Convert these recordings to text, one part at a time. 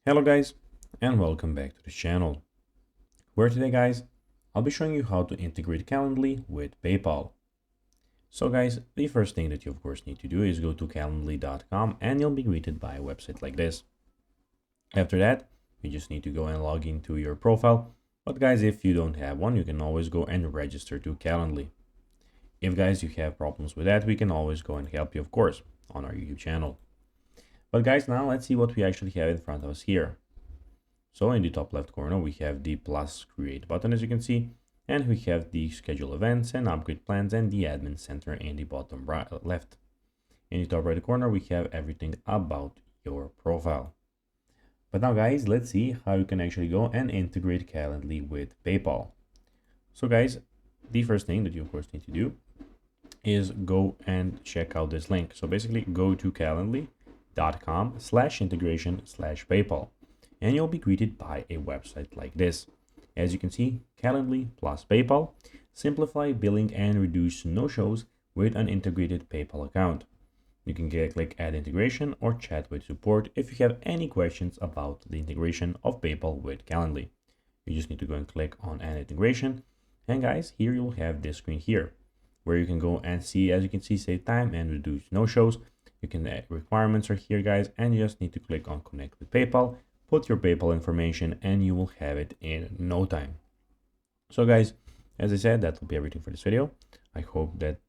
Hello guys, and welcome back to the channel, where today guys, I'll be showing you how to integrate Calendly with PayPal. So guys, the first thing that you of course need to do is go to calendly.com and you'll be greeted by a website like this. After that, you just need to go and log into your profile. But guys, if you don't have one, you can always go and register to Calendly. If guys you have problems with that, we can always go and help you of course on our YouTube channel. But guys, now let's see what we actually have in front of us here. So in the top left corner, we have the plus create button, as you can see, and we have the schedule events and upgrade plans and the admin center in the bottom right, left. In the top right corner, we have everything about your profile. But now guys, let's see how you can actually go and integrate Calendly with PayPal. So guys, the first thing that you of course need to do is go and check out this link. So basically go to calendly.com/integration/PayPal. And you'll be greeted by a website like this. As you can see, Calendly plus PayPal, simplify billing and reduce no-shows with an integrated PayPal account. You can click add integration or chat with support if you have any questions about the integration of PayPal with Calendly. You just need to go and click on add integration. And guys, here you'll have this screen here, where you can go and see, as you can see, save time and reduce no-shows. You can add requirements are here guys, and you just need to click on connect with PayPal. Put your PayPal information and you will have it in no time. So guys, as I said, that will be everything for this video. I hope that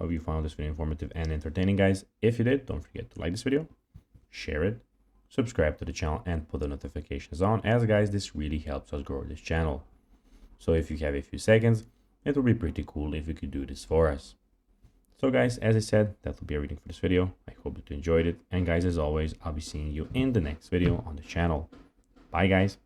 you found this video informative and entertaining guys. If you did, don't forget to like this video, share it, subscribe to the channel and put the notifications on, as guys, this really helps us grow this channel. So if you have a few seconds, it would be pretty cool if you could do this for us. So guys, as I said, that will be everything for this video. I hope that you enjoyed it. And guys, as always, I'll be seeing you in the next video on the channel. Bye guys.